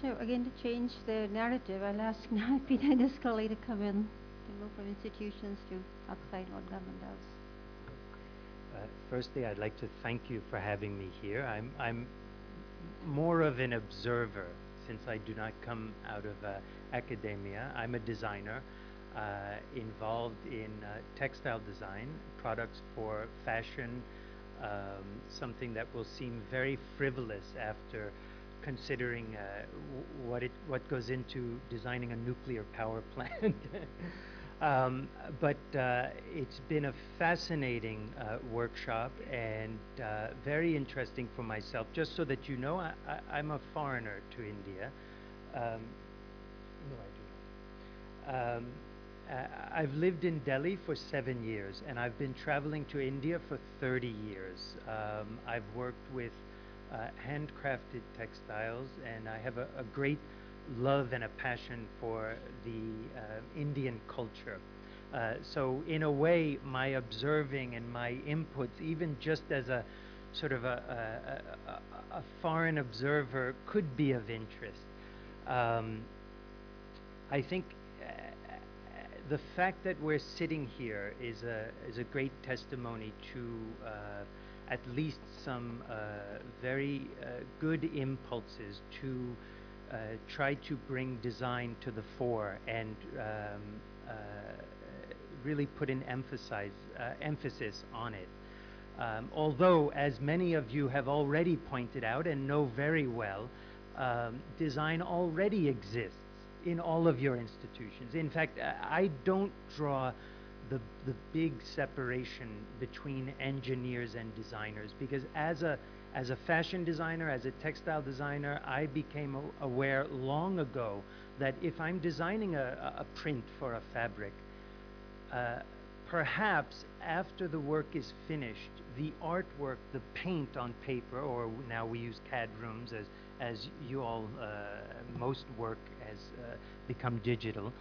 So again, to change the narrative, I'll ask now Peter and Ascoli to come in, to move from institutions to outside what government does. Firstly, I'd like to thank you for having me here. I'm more of an observer since I do not come out of academia. I'm a designer involved in textile design, products for fashion, something that will seem very frivolous after considering what goes into designing a nuclear power plant. But it's been a fascinating workshop and very interesting for myself. Just so that you know, I'm a foreigner to India. No, I do not. I've lived in Delhi for 7 years, and I've been traveling to India for 30 years. I've worked with handcrafted textiles, and I have a great love and a passion for the Indian culture. So in a way, my observing and my inputs, even just as a sort of a foreign observer, could be of interest. I think the fact that we're sitting here is a great testimony to at least some very good impulses to try to bring design to the fore and really put an emphasis on it. Although, as many of you have already pointed out and know very well, design already exists in all of your institutions. In fact, I don't draw the big separation between engineers and designers, because as a fashion designer, as a textile designer, I became aware long ago that if I'm designing a print for a fabric, perhaps after the work is finished, the artwork, the paint on paper, or now we use CAD rooms as you all, most work has become digital,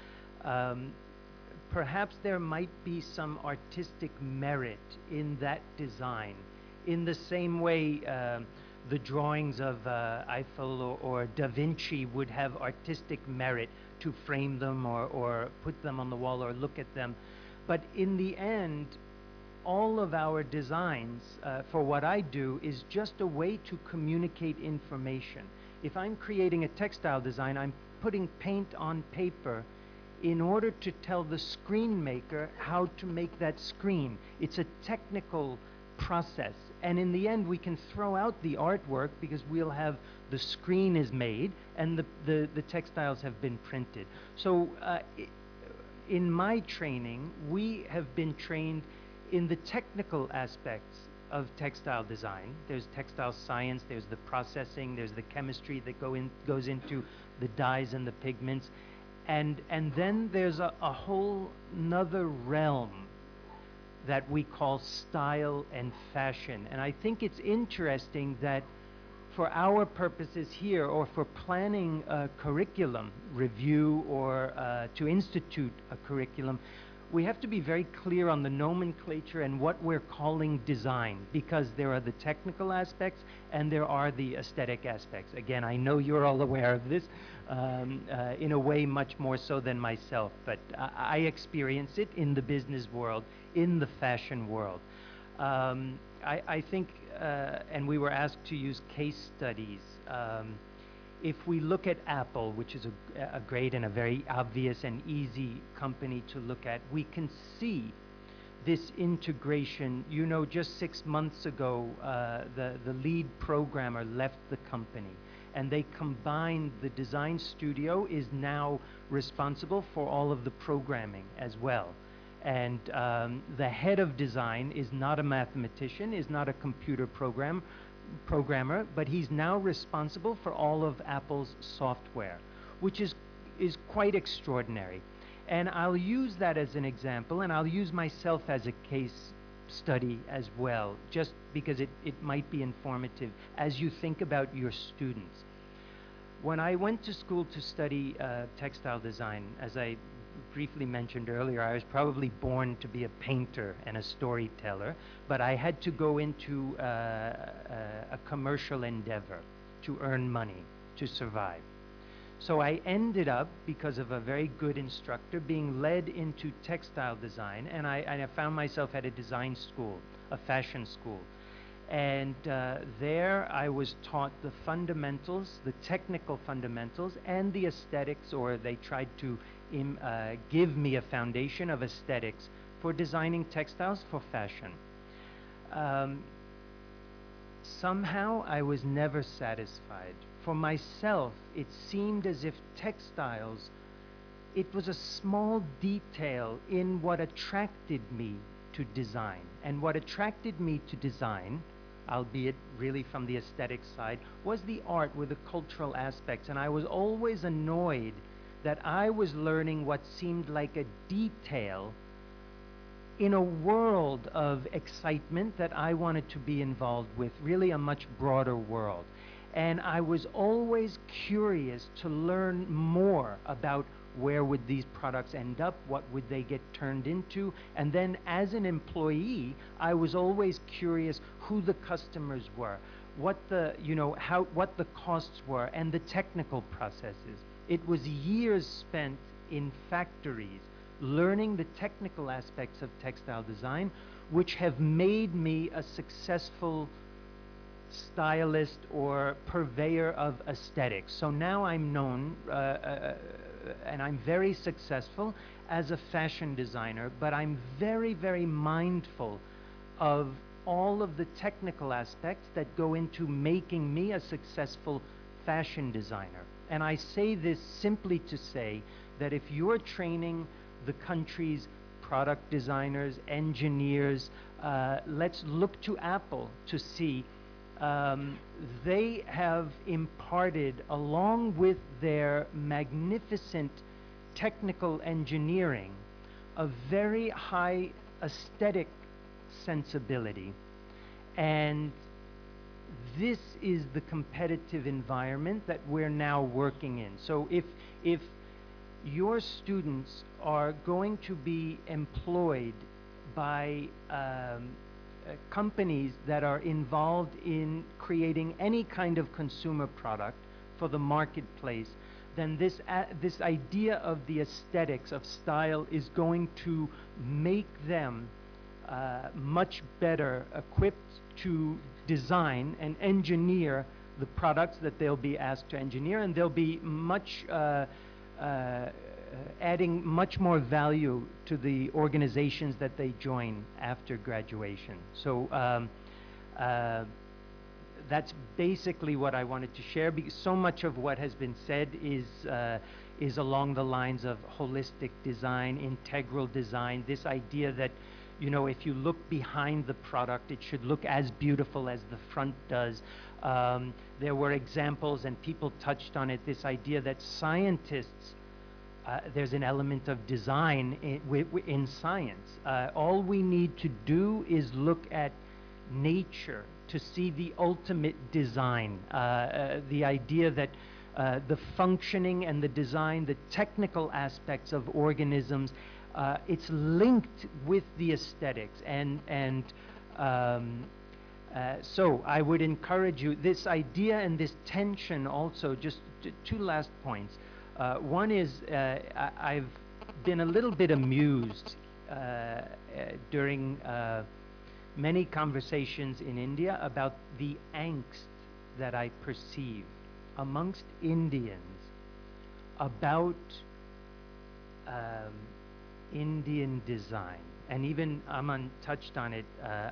perhaps there might be some artistic merit in that design, in the same way the drawings of Eiffel or Da Vinci would have artistic merit to frame them or put them on the wall or look at them. But in the end, all of our designs, for what I do, is just a way to communicate information. If I'm creating a textile design, I'm putting paint on paper in order to tell the screen maker how to make that screen. It's a technical process, and in the end we can throw out the artwork because we'll have the screen is made and the textiles have been printed. So in my training, we have been trained in the technical aspects of textile design. There's textile science, there's the processing, there's the chemistry that goes into the dyes and the pigments, and then there's a whole nother realm that we call style and fashion. And I think it's interesting that for our purposes here, or for planning a curriculum review or to institute a curriculum, we have to be very clear on the nomenclature and what we're calling design, because there are the technical aspects and there are the aesthetic aspects. Again, I know you're all aware of this in a way much more so than myself, but I experience it in the business world, in the fashion world. I think, and we were asked to use case studies. If we look at Apple, which is a great and a very obvious and easy company to look at, we can see this integration. You know, just 6 months ago, the lead programmer left the company, and they combined. The design studio is now responsible for all of the programming as well. And the head of design is not a mathematician, is not a computer programmer, but he's now responsible for all of Apple's software, which is quite extraordinary. And I'll use that as an example, and I'll use myself as a case study as well, just because it might be informative as you think about your students. When I went to school to study textile design, as I briefly mentioned earlier, I was probably born to be a painter and a storyteller, but I had to go into a commercial endeavor to earn money to survive. So I ended up, because of a very good instructor, being led into textile design, and I found myself at a design school, a fashion school. And there I was taught the fundamentals, the technical fundamentals, and the aesthetics, or they tried to give me a foundation of aesthetics for designing textiles for fashion. Somehow I was never satisfied. For myself, it seemed as if textiles, it was a small detail in what attracted me to design. And what attracted me to design, albeit really from the aesthetic side, was the art with the cultural aspects. And I was always annoyed that I was learning what seemed like a detail in a world of excitement that I wanted to be involved with, really a much broader world. And I was always curious to learn more about where would these products end up, what would they get turned into, and then as an employee, I was always curious who the customers were, what the, what the costs were, and the technical processes. It was years spent in factories learning the technical aspects of textile design, which have made me a successful stylist or purveyor of aesthetics. So now I'm known and I'm very successful as a fashion designer, but I'm very, very mindful of all of the technical aspects that go into making me a successful fashion designer. And I say this simply to say that if you're training the country's product designers, engineers, let's look to Apple to see they have imparted, along with their magnificent technical engineering, a very high aesthetic sensibility. And this is the competitive environment that we're now working in. So if your students are going to be employed by companies that are involved in creating any kind of consumer product for the marketplace, then this idea of the aesthetics of style is going to make them much better equipped to design and engineer the products that they'll be asked to engineer, and they'll be much adding much more value to the organizations that they join after graduation. So that's basically what I wanted to share, because so much of what has been said is along the lines of holistic design, integral design, this idea that, if you look behind the product, it should look as beautiful as the front does. There were examples, and people touched on it, this idea that scientists, there's an element of design in science. All we need to do is look at nature to see the ultimate design. The idea that the functioning and the design, the technical aspects of organisms, it's linked with the aesthetics. So I would encourage you, this idea and this tension also, just two last points. One is I've been a little bit amused during many conversations in India about the angst that I perceive amongst Indians about Indian design. And even Aman touched on it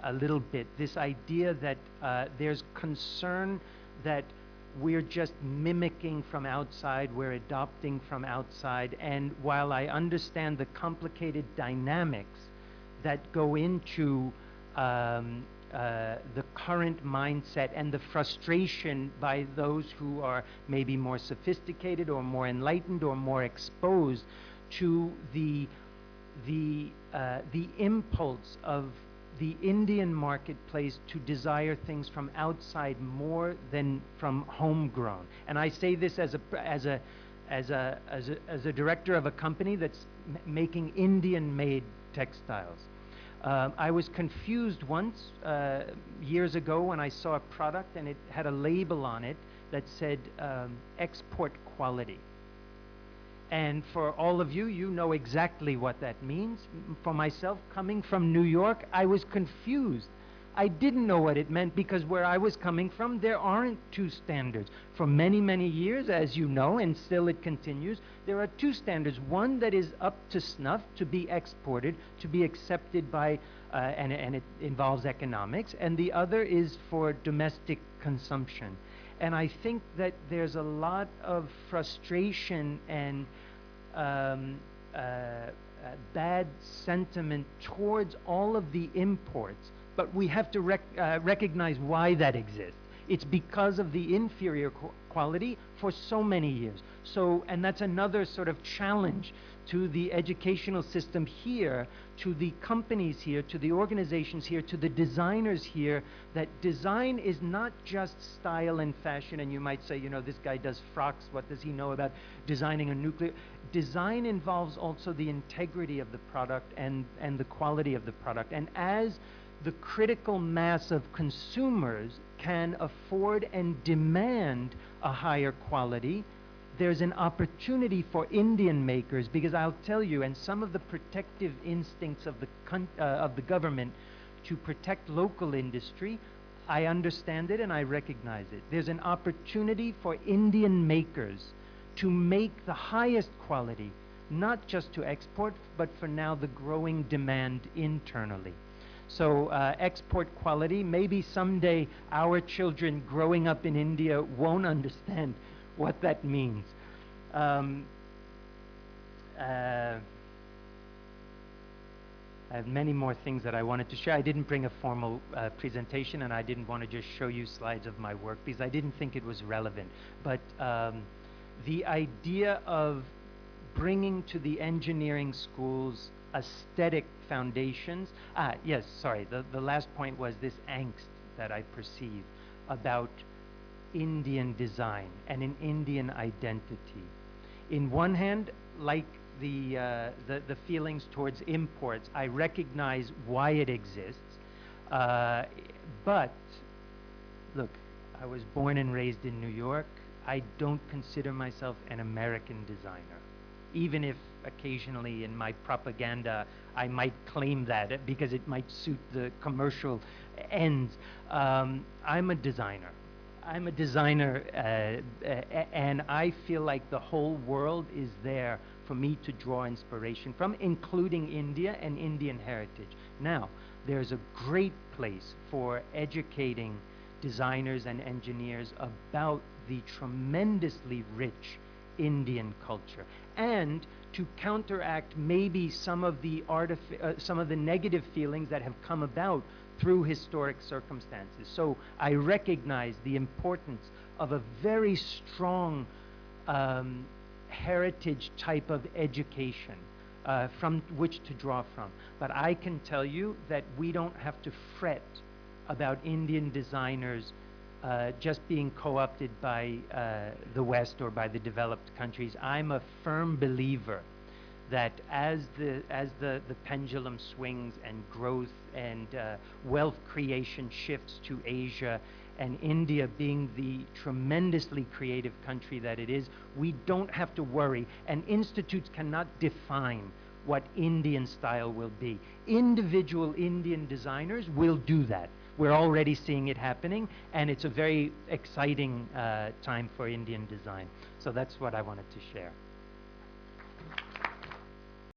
a little bit, this idea that there's concern that we're just mimicking from outside, we're adopting from outside. And while I understand the complicated dynamics that go into the current mindset and the frustration by those who are maybe more sophisticated or more enlightened or more exposed to the impulse of the Indian marketplace to desire things from outside more than from homegrown. And I say this as a director of a company that's making Indian-made textiles. I was confused once years ago when I saw a product and it had a label on it that said export quality. And for all of you, you know exactly what that means. For myself, coming from New York, I was confused. I didn't know what it meant because where I was coming from, there aren't two standards. For many, many years, as you know, and still it continues, there are two standards. One that is up to snuff, to be exported, to be accepted by, and it involves economics, and the other is for domestic consumption. And I think that there's a lot of frustration and bad sentiment towards all of the imports, but we have to recognize why that exists. It's because of the inferior quality for so many years. So, and that's another sort of challenge to the educational system here, to the companies here, to the organizations here, to the designers here, that design is not just style and fashion. And you might say, you know, this guy does frocks, what does he know about designing a nuclear? Design involves also the integrity of the product and the quality of the product. And as the critical mass of consumers can afford and demand a higher quality, there's an opportunity for Indian makers, because I'll tell you, and some of the protective instincts of the government to protect local industry, I understand it and I recognize it. There's an opportunity for Indian makers to make the highest quality, not just to export, but for now the growing demand internally. So export quality, maybe someday our children growing up in India won't understand what that means. I have many more things that I wanted to share. I didn't bring a formal presentation, and I didn't want to just show you slides of my work because I didn't think it was relevant. But the idea of bringing to the engineering schools aesthetic foundations. Yes, sorry, the last point was this angst that I perceive about Indian design and an Indian identity. In one hand, like the feelings towards imports, I recognize why it exists, but look, I was born and raised in New York. I don't consider myself an American designer, even if occasionally in my propaganda I might claim that because it might suit the commercial ends. I'm a designer. I'm a designer, and I feel like the whole world is there for me to draw inspiration from, including India and Indian heritage. Now, there's a great place for educating designers and engineers about the tremendously rich Indian culture, and to counteract maybe some of the negative feelings that have come about through historic circumstances. So I recognize the importance of a very strong heritage type of education from which to draw from. But I can tell you that we don't have to fret about Indian designers just being co-opted by the West or by the developed countries. I'm a firm believer that as the pendulum swings and growth and wealth creation shifts to Asia, and India being the tremendously creative country that it is, we don't have to worry, and institutes cannot define what Indian style will be. Individual Indian designers will do that. We're already seeing it happening, and it's a very exciting time for Indian design. So that's what I wanted to share.